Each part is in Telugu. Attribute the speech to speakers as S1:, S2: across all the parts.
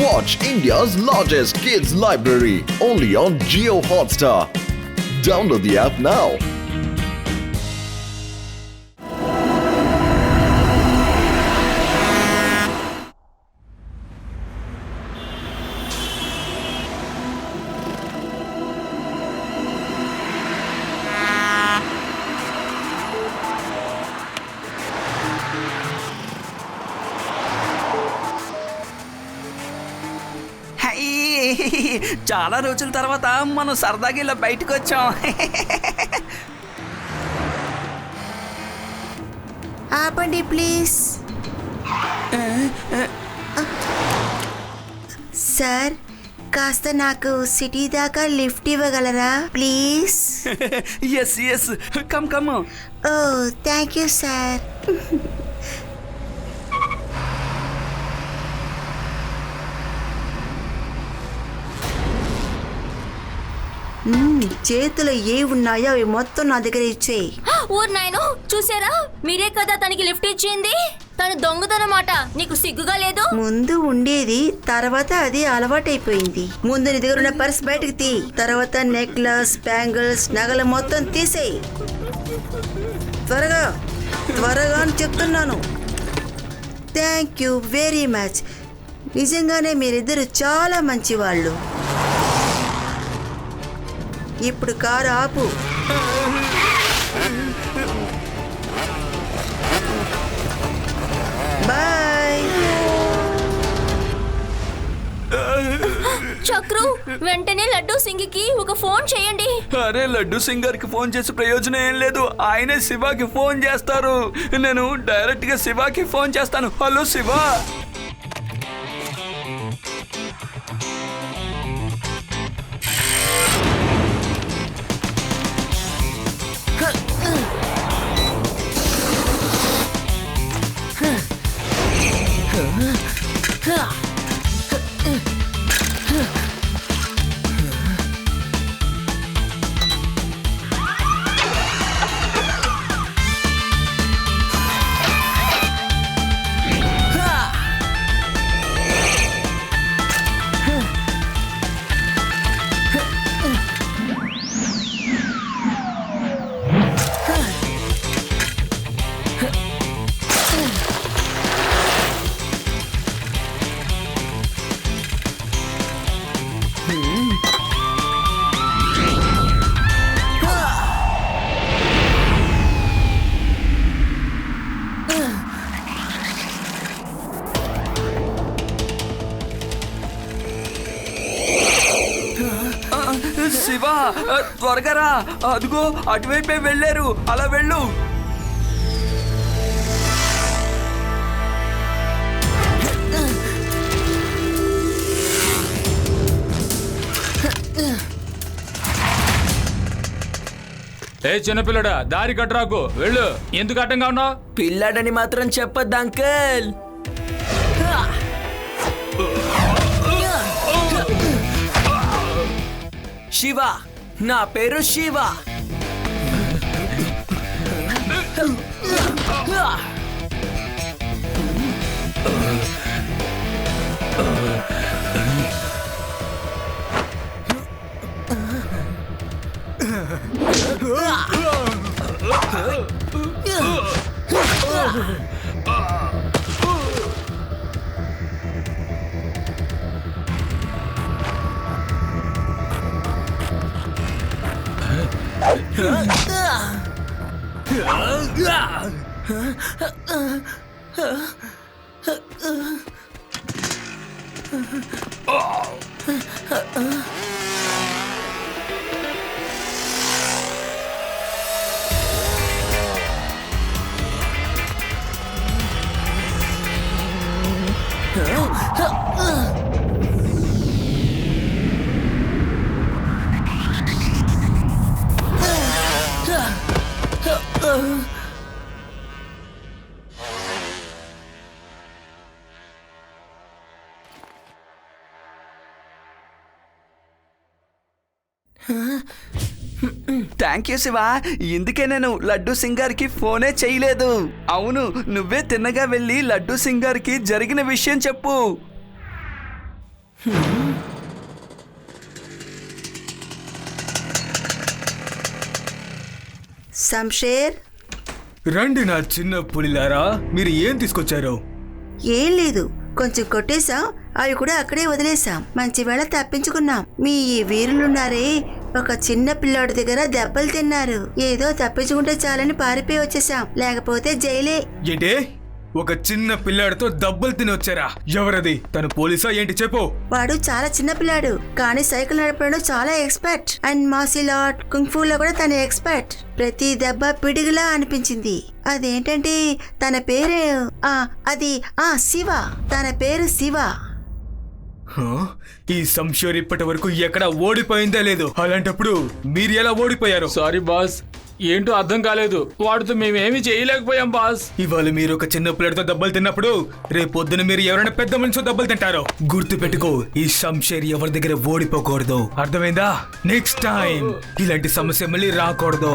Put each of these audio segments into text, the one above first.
S1: Watch India's largest kids library only on Jio Hotstar. Download the app now.
S2: చాలా రోజుల తర్వాత మనం సరదాగా ఇలా బయటకు వచ్చాం.
S3: ఆపండి ప్లీజ్. సార్, కాస్త నాకు సిటీ దాకా లిఫ్ట్ ఇవ్వగలరా please?
S2: Yes yes, come come.
S3: Oh thank you sir. చేతులు ఏ ఉన్నాయో అవి మొత్తం నా దగ్గర ఇచ్చేయి.
S4: ఊరు నాయను, చూసారా? మీరే కదా తనకి లిఫ్ట్ ఇచ్చింది. తను దొంగతనమాట. నీకు సిగ్గుగా లేదు?
S3: ముందు ఉండేది, తర్వాత అది అలవాటైపోయింది. ముందు నీ దగ్గర ఉన్న పర్స్ బయటకు తీ, తర్వాత నెక్లెస్, బ్యాంగిల్స్, నగలు మొత్తం తీసేయి. త్వరగా త్వరగా అని చెప్తున్నాను. Thank you very much. నిజంగానే మీరిద్దరు చాలా మంచివాళ్ళు. ఇప్పుడు కారు ఆపు. బాయ్.
S4: చక్రు, వెంటనే లడ్డూ సింగికి ఒక ఫోన్ చేయండి.
S2: అరే, లడ్డు సింగ్ గారికి ఫోన్ చేసి ప్రయోజనం ఏం లేదు. ఆయనే శివాకి ఫోన్ చేస్తారు. నేను డైరెక్ట్ గా శివాకి ఫోన్ చేస్తాను. హలో శివ. శివ, త్వరగా రా. అదిగో అటువైపే వెళ్ళారు. అలా వెళ్ళు.
S5: ఏ చిన్నపిల్లడా, దారి కట్టరాకు, వెళ్ళు. ఎందుకు అడ్డంగా ఉన్నావు?
S2: పిల్లాడని మాత్రం చెప్పొద్దు అంకల్. శివ, నా పేరు శివ. Thank you Shiva. ఇందుకే నేను లడ్డూ సింగ్ గారికి ఫోనే చేయలేదు. అవును, నువ్వే తిన్నగా వెళ్ళి లడ్డూ సింగ్ గారికి జరిగిన విషయం చెప్పు.
S3: శంషేర్,
S6: రండి నా చిన్న పులిలారా, మీరు ఏం తీసుకొచ్చారు?
S3: ఏం లేదు, కొంచెం కొట్టేశాం, అవి కూడా అక్కడే వదిలేశాం. మంచి వేళ తప్పించుకున్నాం. మీ ఈ వీరులున్నారే, ఒక చిన్న పిల్లాడి దగ్గర దెబ్బలు తిన్నారు. ఏదో తప్పించుకుంటే చాలని పారిపోయి వచ్చేసాం, లేకపోతే జైలే.
S6: ఏంటి, ఒక చిన్న పిల్లాడితో దెబ్బలు తిని వచ్చారా? ఎవరది? తను పోలీసా ఏంటి చెప్పు.
S3: వాడు చాలా చిన్న పిల్లాడు, కానీ సైకిల్ నడపడంలో చాలా ఎక్స్పర్ట్. అండ్ మార్షల్ ఆర్ట్, కుంగ్ఫూలో కూడా తన ఎక్స్పర్ట్. ప్రతి దెబ్బ పిడిగిలా అనిపించింది. అదేంటంటే తన పేరు శివ. తన పేరు శివ.
S6: హా? ఈ సంశోర్ ఇప్పటి వరకు ఎక్కడ ఓడిపోయిందే లేదు. అలాంటప్పుడు మీరు ఎలా ఓడిపోయారు?
S5: సారీ బాస్, ఏంటో అర్థం కాలేదు. వాడితో మేమేమీ చేయలేకపోయాం బాస్.
S6: ఇవాళ మీరు ఒక చిన్న పిల్లడితో దెబ్బలు తిన్నప్పుడు రేపు పొద్దున మీరు ఎవరైనా పెద్ద మనిషితో దెబ్బలు తింటారో గుర్తు పెట్టుకో. ఈ శంషేర్ ఎవరి దగ్గర ఓడిపోకూడదు, అర్థమైందా? నెక్స్ట్ టైం ఇలాంటి సమస్య మళ్ళీ రాకూడదు.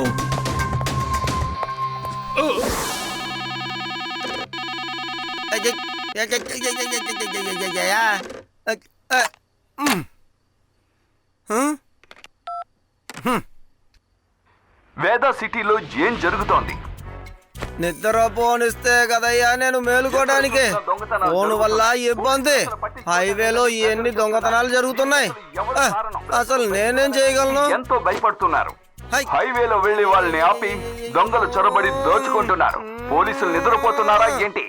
S2: వేద సిటీలో ఏం జరుగుతోంది?
S7: నిద్ర పోనిస్తే కదయ్యా నేను మేలుకోవడానికి. ఫోన్ వల్ల ఇబ్బంది. హైవేలో ఎన్ని దొంగతనాలు జరుగుతున్నాయి. అసలు నేనేం చేయగలను?
S2: ఎంతో భయపడుతున్నారు. హైవేలో వెళ్లి వాళ్ళని ఆపి దొంగలు చొరబడి దోచుకుంటున్నారు. పోలీసులు నిద్రపోతున్నారా ఏంటి?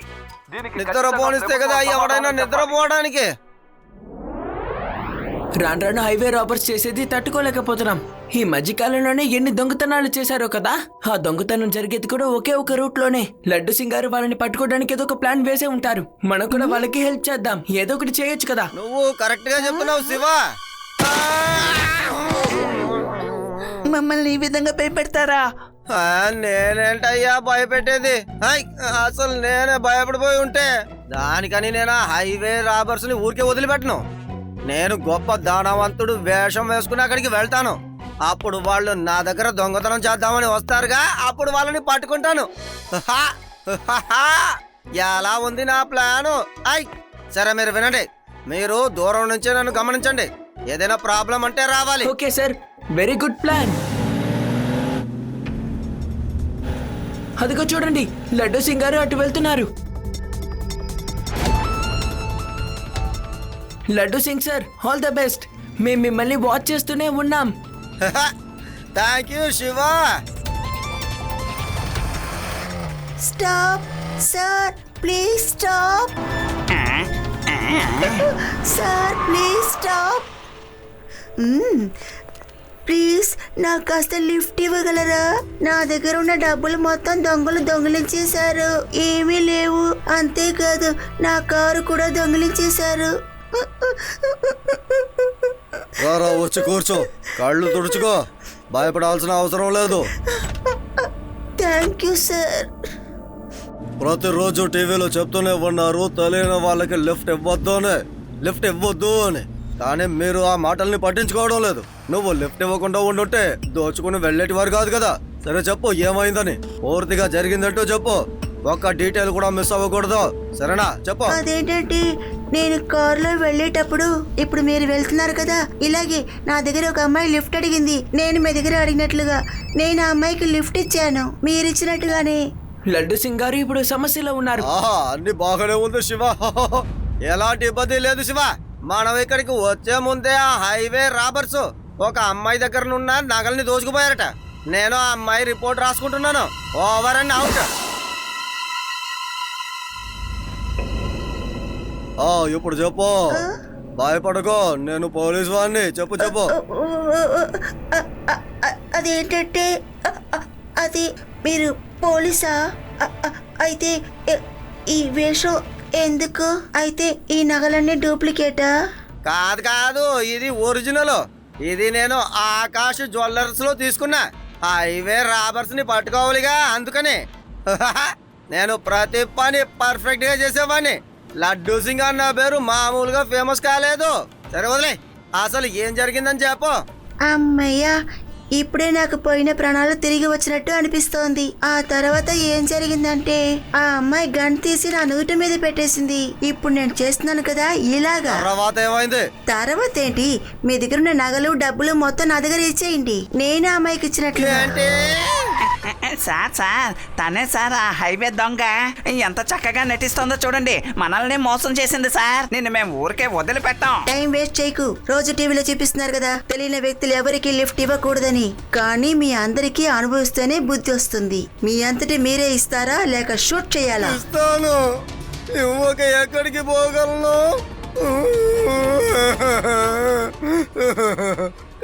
S7: నిద్ర పోనిస్తే కదా ఎవడైనా నిద్రపోవడానికి.
S8: రాను రాను హైవే రాబర్స్ చేసేది తట్టుకోలేకపోతున్నాం. ఈ మధ్యకాలంలోనే ఎన్ని దొంగతనాలు చేశారో కదా. ఆ దొంగతనం జరిగేది కూడా ఒకే ఒక రూట్ లోనే. లడ్డు సింగ్ గారు వాళ్ళని పట్టుకోవడానికి ఏదో ఒక ప్లాన్ వేసే ఉంటారు. మనం కూడా వాళ్ళకి హెల్ప్ చేద్దాం, ఏదో ఒకటి చేయొచ్చు కదా.
S7: నువ్వు కరెక్ట్ గా చెప్తున్నావు శివ.
S8: మమ్మల్ని ఈ విధంగా భయపెడతారా?
S7: నేనేంటయ్యా భయపెట్టేది? అసలు నేనే భయపడిపోయి ఉంటే దానికని నేను హైవే రాబర్స్ ని ఊరికే వదిలిపెట్టను. నేను గొప్ప దానవంతుడు వేషం వేసుకుని అక్కడికి వెళ్తాను. అప్పుడు వాళ్ళు నా దగ్గర దొంగతనం చేద్దామని వస్తారుగా, అప్పుడు వాళ్ళని పట్టుకుంటాను. ఎలా ఉంది నా ప్లాను? సరే మీరు వినండి. మీరు దూరం నుంచే నన్ను గమనించండి. ఏదైనా ప్రాబ్లం అంటే రావాలి.
S8: Okay sir, very good plan. అదిగో చూడండి, లడ్డు సింగ్ గారు అటు వెళ్తున్నారు. Laddu Singh sir, all the best. మేము మిమ్మల్ని వాచ్ చేస్తూనే ఉన్నాం.
S7: Thank you Shiva.
S3: Stop sir, please stop. Sir please stop. Please నాకు కాస్త లిఫ్ట్ ఇవ్వగలరా? నా దగ్గర ఉన్న డబ్బులు మొత్తం దొంగలు దొంగిలించేశారు. ఏమీ లేవు. అంతేకాదు నా కారు కూడా దొంగిలించేశారు.
S7: రారా వచ్చి కూర్చో, కళ్ళు తుడుచుకో. భయపడాల్సిన అవసరం లేదు.
S3: Thank you sir.
S7: ప్రతిరోజు టీవీలో చెప్తూనే ఉన్నారు తెలియని వాళ్ళకి లిఫ్ట్ ఇవ్వద్దు అని. కానీ మీరు ఆ మాటల్ని పట్టించుకోవడం లేదు. నువ్వు లిఫ్ట్ ఇవ్వకుండా ఉండుంటే దోచుకుని వెళ్ళేటి వారు కాదు కదా. సరే చెప్పు, ఏమైందని? పూర్తిగా జరిగిందంటూ చెప్పు. ఒక్క డీటెయిల్ కూడా మిస్ అవ్వకూడదు, సరేనా? చెప్పు.
S3: అదేంటంటే నేను కారులో వెళ్ళేటప్పుడు, ఇప్పుడు మీరు వెళ్తున్నారు కదా, ఇలాగే నా దగ్గర ఒక అమ్మాయి లిఫ్ట్ అడిగింది. నేను మీ దగ్గర అడిగినట్లుగా నేను ఆ అమ్మాయికి లిఫ్ట్ ఇచ్చాను, మీరు ఇచ్చినట్టుగానే.
S8: లడ్డు సింగ్ గారు ఇప్పుడు సమస్యలో ఉన్నారు.
S7: అన్ని బాగానే ఉంది శివ. ఎలాంటి ఇబ్బంది లేదు శివ. మనం ఇక్కడికి వచ్చే ముందే ఆ హైవే రాబర్స్ ఒక అమ్మాయి దగ్గర నున్న నగల్ని దోచుకుపోయారట. నేను ఆ అమ్మాయి రిపోర్ట్ రాసుకుంటున్నాను. Over and out. ఇప్పుడు చెప్పు, భయపడకో, నేను పోలీసు వాడిని. చెప్పు.
S3: అదేంటంటే అది మీరు పోలీసా? అయితే ఈ వేషం ఎందుకు? అయితే ఈ నగలన్నీ డూప్లికేటా?
S7: కాదు, ఇది ఒరిజినల్. ఇది నేను ఆకాష్ జ్యువెలర్స్ లో తీసుకున్నా. హైవే రాబర్స్ ని పట్టుకోవాలిగా, అందుకని. నేను ప్రతి పని పర్ఫెక్ట్ గా చేసేవాడిని. లడ్డు సింగ్ అన్న పేరు మామూలుగా ఫేమస్ కాలేదు. సరే వదిలే, అసలు ఏం జరిగిందని చెప్పు.
S3: అమ్మయ్యా, ఇప్పుడే నాకు పోయిన ప్రాణాలు తిరిగి వచ్చినట్టు అనిపిస్తోంది. ఆ తర్వాత ఏం జరిగిందంటే ఆ అమ్మాయి గన్ తీసి నా నూటి మీద పెట్టేసింది. ఇప్పుడు నేను చేస్తున్నాను కదా ఇలాగా.
S7: తర్వాత ఏమైంది?
S3: తర్వాత ఏంటి, మీ దగ్గర ఉన్న నగలు డబ్బులు మొత్తం నా దగ్గర ఇచ్చేయండి. నేను ఆ అమ్మాయికి ఇచ్చినట్లు.
S9: సార్ తనే సార్ ఆ హైవే దొంగ. ఎంత చక్కగా నటిస్తుందో చూడండి. మనల్ని మోసం చేసింది సార్. నిన్ను మేము ఊరికే వదిలిపెట్టాం.
S3: టైం వేస్ట్ చేయకు. రోజు టీవీలో చూపిస్తున్నారు కదా తెలియని వ్యక్తులు ఎవరికి లిఫ్ట్ ఇవ్వకూడదని. కానీ మీ అందరికీ అనుభవిస్తేనే బుద్ధి వస్తుంది. మీ అంతటి మీరే ఇస్తారా లేక షూట్ చేయాలా?
S7: ఇస్తాను. ఇవ్వక ఎక్కడికి పోగలను?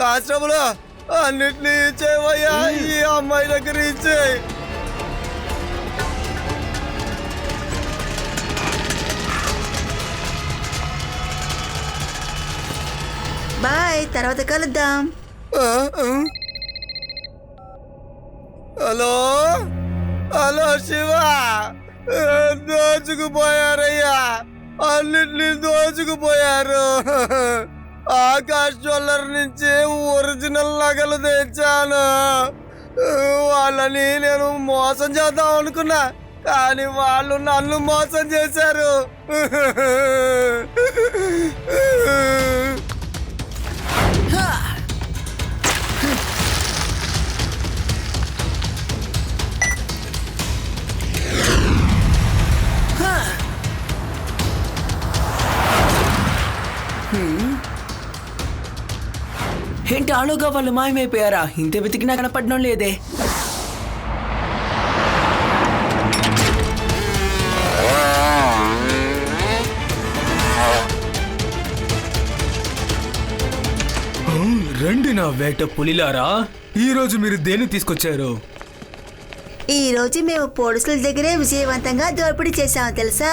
S7: కానిస్టేబుల్ అన్నిటినీ ఇచ్చేవయ్యా. ఈ అమ్మాయి దగ్గర ఇచ్చే.
S3: బాయ్, తర్వాత కలుద్దాం.
S7: హలో హలో శివ, దోచుకుపోయారయ్యా. అన్నిటినీ దోచుకుపోయారు. ఆకాష్ జ్యువెల్లర్ నుంచి ఒరిజినల్ నగలు తెచ్చాను. వాళ్ళని నేను మోసం చేద్దాం అనుకున్నా, కానీ వాళ్ళు నన్ను మోసం చేశారు.
S8: ఏంటి ఆలోగా వాళ్ళు మాయమైపోయారా? ఇంత వెతికినా కనపడడం లేదే.
S6: రండి నా వేట పులిలారా. ఈ రోజు మీరు దేన్ని తీసుకొచ్చారు?
S3: ఈ రోజు మేము పోలీసుల దగ్గరే విజయవంతంగా దోపిడీ చేశాము తెలుసా.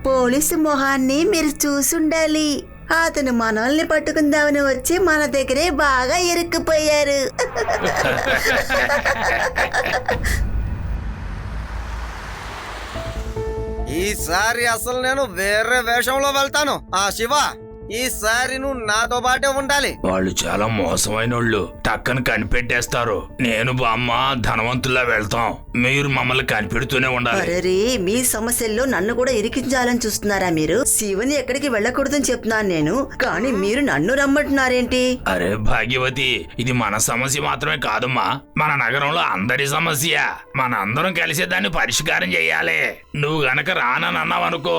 S3: పోలీసు మొహాన్ని మీరు చూసుండాలి. అతను మనల్ని పట్టుకుందామని వచ్చి మన దగ్గరే బాగా ఇరుక్కుపోయారు.
S7: ఈసారి అసలు నేను వేరే వేషంలో వెళ్తాను. ఆ శివ, ఈసారి నువ్వు నాతో పాటే ఉండాలి.
S5: వాళ్ళు చాలా మోసమైన వాళ్ళు, టక్కన కనిపెట్టేస్తారు. నేను బామ్మ ధనవంతుల్లా వెళ్తాం, మీరు మమ్మల్ని కనిపెడుతూనే ఉండాలి.
S3: అరే, మీ సమస్యల్లో నన్ను కూడా ఇరికించాలని చూస్తున్నారా మీరు? శివుని ఎక్కడికి వెళ్ళకూడదని చెప్తున్నాను నేను, కానీ మీరు నన్ను రమ్మంటున్నారేంటి?
S5: అరే భాగ్యవతి, ఇది మన సమస్య మాత్రమే కాదమ్మా, మన నగరంలో అందరి సమస్య. మన అందరం కలిసి దాన్ని పరిష్కారం చేయాలి. నువ్వు గనక రానన్నావనుకో,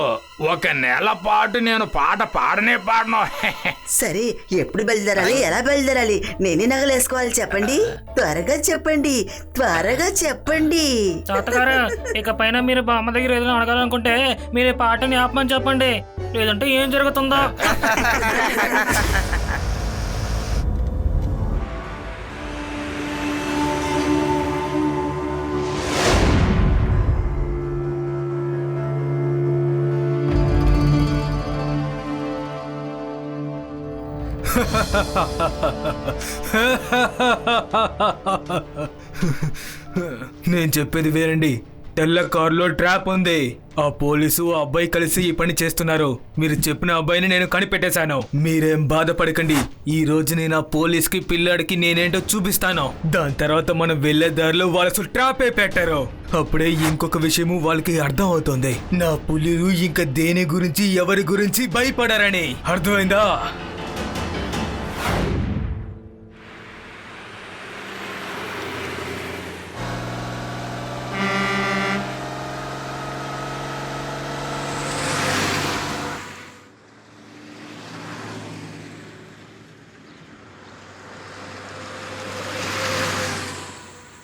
S5: ఒక నెల పాటు నేను పాట పాడనే పాడను.
S3: సరే, ఎప్పుడు బయలుదేరాలి, ఎలా బయలుదేరాలి, నేనే నగలు వేసుకోవాలి చెప్పండి. త్వరగా చెప్పండి, త్వరగా చెప్పండి.
S10: తాతగారు, ఇక పైన మీరు బామ్మ దగ్గర ఏదైనా అడగాలనుకుంటే మీరు ఈ పాటని ఆపమని చెప్పండి, లేదంటే ఏం జరుగుతుందో.
S6: నేను చెప్పేది వేరండి. తెల్ల కారులో ట్రాప్ ఉంది. ఆ పోలీసు ఆ అబ్బాయి కలిసి ఈ పని చేస్తున్నారు. మీరు చెప్పిన అబ్బాయిని నేను కనిపెట్టేశాను. మీరేం బాధపడకండి. ఈ రోజు నేను ఆ పోలీస్ కి పిల్లాడికి నేనేంటో చూపిస్తాను. దాని తర్వాత మనం వెళ్లే దారిలో వాళ్ళు ట్రాప్ అయి పెట్టారు. అప్పుడే ఇంకొక విషయము వాళ్ళకి అర్థం అవుతుంది. నా పులిలు ఇంకా దేని గురించి ఎవరి గురించి భయపడారని. అర్థమైందా?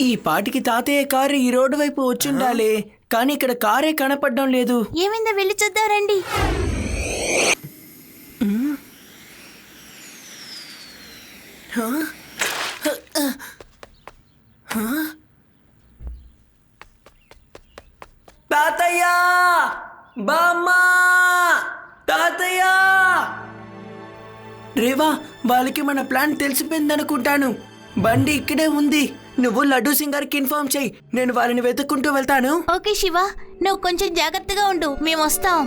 S8: ఈ పాటికి తాతయ్య కారు ఈ రోడ్డు వైపు వచ్చుండాలి, కానీ ఇక్కడ కారే కనపడడం లేదు.
S4: ఏమైందో వెళ్ళి చూద్దారండి.
S8: తాతయ్య, బామ్మ, తాతయ్య. రేవా, వాళ్ళకి మన ప్లాన్ తెలిసిపోయిందనుకుంటాను. బండి ఇక్కడే ఉంది. నువ్వు లడ్డూ సింగార్కి ఇన్ఫార్మ్ చెయ్యి, నేను వాళ్ళని వెతుక్కుంటూ వెళ్తాను.
S4: ఓకే శివ, నువ్వు కొంచెం జాగ్రత్తగా ఉండు, మేము వస్తాం.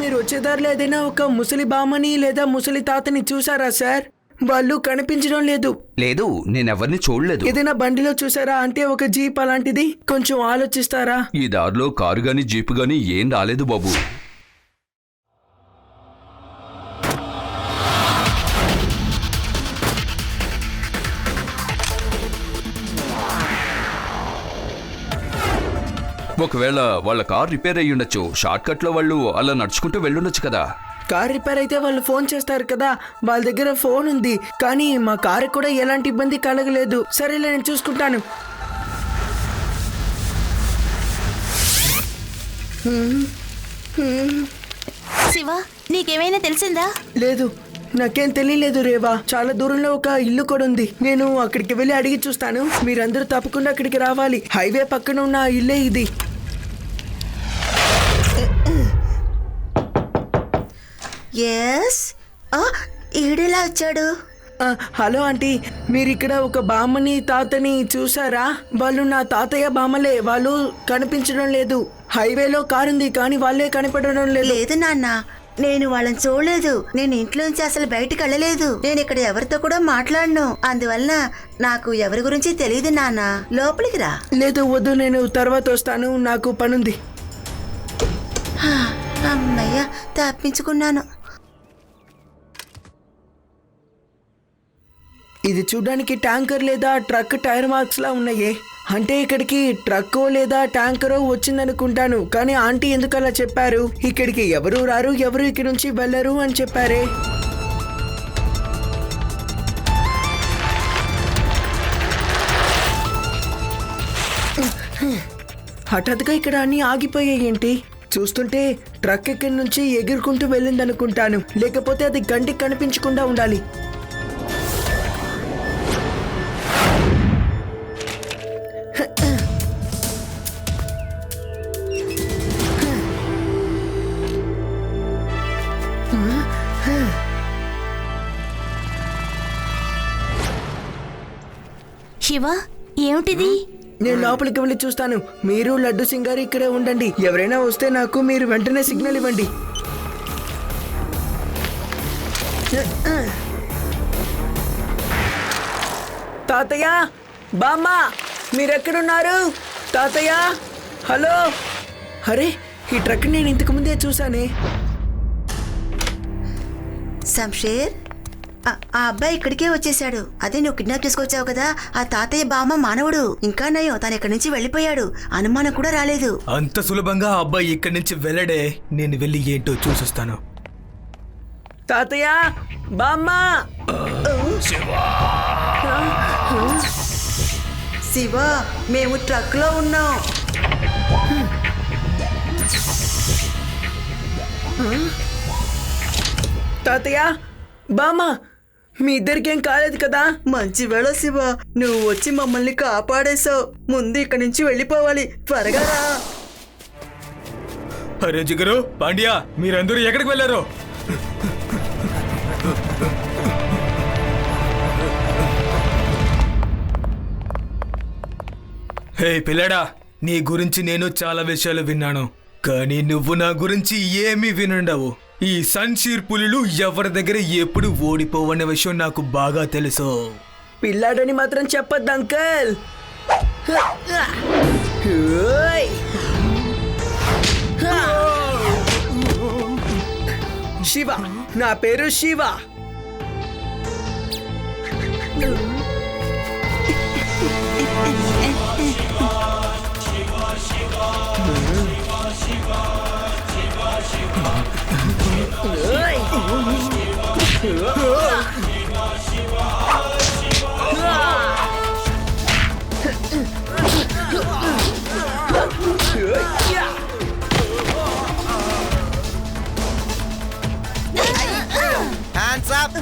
S8: మీరు వచ్చేదారిలో ఏదైనా ఒక ముసలి బామ్మని లేదా ముసలి తాతని చూసారా సార్? వాళ్ళు కనిపించడం లేదు.
S2: లేదు, నేనెవరిని చూడలేదు.
S8: ఏదైనా బండిలో చూసారా? అంటే ఒక జీప్ అలాంటిది. కొంచెం ఆలోచిస్తారా?
S2: ఈ దారిలో కారు గాని జీపు గాని ఏం రాలేదు బాబు. ఒకవేళ వాళ్ళ కార్ రిపేర్ అయ్యి ఉండొచ్చు. షార్ట్ కట్ లో వాళ్ళు అలా నడుచుకుంటూ వెళ్ళుండొచ్చు కదా.
S8: కార్ రిపేర్ అయితే వాళ్ళు ఫోన్ చేస్తారు కదా. వాళ్ళ దగ్గర ఫోన్ ఉంది, కానీ మా కారు కూడా ఎలాంటి ఇబ్బంది కలగలేదు. సరేలే, నేను చూసుకుంటాను.
S4: శివ, నీకేమైనా తెలిసిందా?
S8: లేదు, నాకేం తెలియలేదు రేవా. చాలా దూరంలో ఒక ఇల్లు కూడా ఉంది. నేను అక్కడికి వెళ్ళి అడిగి చూస్తాను. మీరందరూ తప్పకుండా అక్కడికి రావాలి. హైవే పక్కన ఉన్న ఆ ఇల్లే ఇది.
S3: ఎస్, ఈడెలా వచ్చాడు?
S8: హలో ఆంటీ, మీరు ఇక్కడ ఒక బామ్మని తాతని చూసారా? వాళ్ళు నా తాతయ్య బామ్మలే. వాళ్ళు కనిపించడం లేదు. హైవేలో కారు ఉంది, కానీ వాళ్ళే కనిపించడం లేదు.
S3: లేదు నాన్న, నేను వాళ్ళని చూడలేదు. నేను ఇంట్లోంచి అసలు బయటికి వెళ్ళలేదు. నేను ఇక్కడ ఎవరితో కూడా మాట్లాడను. అందువల్ల నాకు ఎవరి గురించి తెలియదు నాన్న. లోపలికి రా.
S8: లేదు, వద్దు, నేను తర్వాత వస్తాను. నాకు పనుంది.
S3: అమ్మయ్య, తప్పించుకున్నాను.
S8: ఇది చూడడానికి ట్యాంకర్ లేదా ట్రక్ టైర్ మార్క్స్ లా ఉన్నాయే. అంటే ఇక్కడికి ట్రక్కో లేదా ట్యాంకరో వచ్చిందనుకుంటాను. కానీ ఆంటీ ఎందుకు అలా చెప్పారు? ఇక్కడికి ఎవరు రారు, ఎవరు ఇక్కడి నుంచి వెళ్ళరు అని చెప్పారే. హఠాత్తుగా ఇక్కడ అన్ని ఆగిపోయాయి ఏంటి? చూస్తుంటే ట్రక్ ఇక్కడి నుంచి ఎగురుకుంటూ వెళ్ళిందనుకుంటాను. లేకపోతే అది కంటికి కనిపించకుండా ఉండాలి.
S4: శివ, ఏమిటిది?
S8: నేను లోపలికి వెళ్ళి చూస్తాను. మీరు లడ్డు సింగ్ గారు ఇక్కడే ఉండండి. ఎవరైనా వస్తే నాకు మీరు వెంటనే సిగ్నల్ ఇవ్వండి. తాతయ్య, బామ్మ, మీరెక్కడున్నారు? తాతయ్య, హలో. అరే, ఈ ట్రక్ నేను ఇంతకు ముందే చూసానే.
S3: శంషేర్, ఆ అబ్బాయి ఇక్కడికే వచ్చేసాడు. అదే నువ్వు కిడ్నాప్ చేసుకొచ్చావు కదా, ఆ తాతయ్య బామ్మ మానవుడు. ఇంకా నయం, తను ఇక్కడి నుంచి వెళ్ళిపోయాడు. అనుమానం కూడా రాలేదు.
S6: అంత సులభంగా ఆ అబ్బాయి ఇక్కడి నుంచి వెళ్ళడే. నేను వెళ్ళి ఏంటో చూసొస్తాను.
S8: తాతయ్య, బామ్మ.
S3: శివ, మేము ట్రక్ లో ఉన్నాం.
S8: తాతయ్య, బామ్మ, మీ ఇద్దరికేం కాలేదు కదా?
S3: మంచి వేళ శివ, నువ్వు వచ్చి మమ్మల్ని కాపాడేశావు. ముందు ఇక్కడి నుంచి వెళ్ళిపోవాలి. త్వరగా రా.
S6: అరే జిగరు, పాండ్యా, మీరందరూ ఎక్కడికి వెళ్ళారు? హే పిల్లడా, నీ గురించి నేను చాలా విషయాలు విన్నాను, కానీ నువ్వు నా గురించి ఏమీ వినుండవు. ఈ సన్షీర్ పులులు ఎవరి దగ్గర ఎప్పుడు ఓడిపోవనే విషయం నాకు బాగా తెలుసు.
S8: పిల్లాడని మాత్రం చెప్పొద్దు అంకల్. శివ, నా పేరు శివ.
S7: Hands up!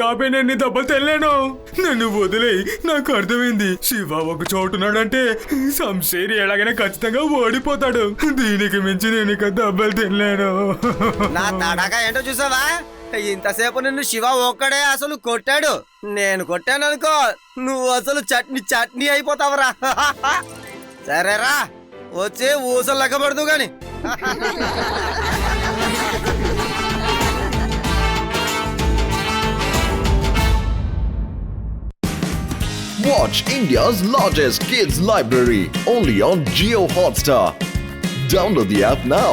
S6: కాపే నేను దెబ్బలు తెల్లాను. నన్ను వదిలే. నాకు అర్థమైంది, శివ ఒక చోటున్నాడంటే శంషేర్ ఎలాగైనా ఖచ్చితంగా ఓడిపోతాడు. దీనికి మించి నేను ఇక దెబ్బలు తినలేను.
S7: నా తడాగా ఏంటో చూసావా? ఇంతసేపు నిన్ను శివ ఒక్కడే అసలు కొట్టాడు. నేను కొట్టాను అనుకో, నువ్వు అసలు చట్నీ అయిపోతావురా. సరేరా, వచ్చి ఊసలు లెక్క పడదు గాని.
S1: Watch India's largest kids library only on Geo Hotstar. Download the app now.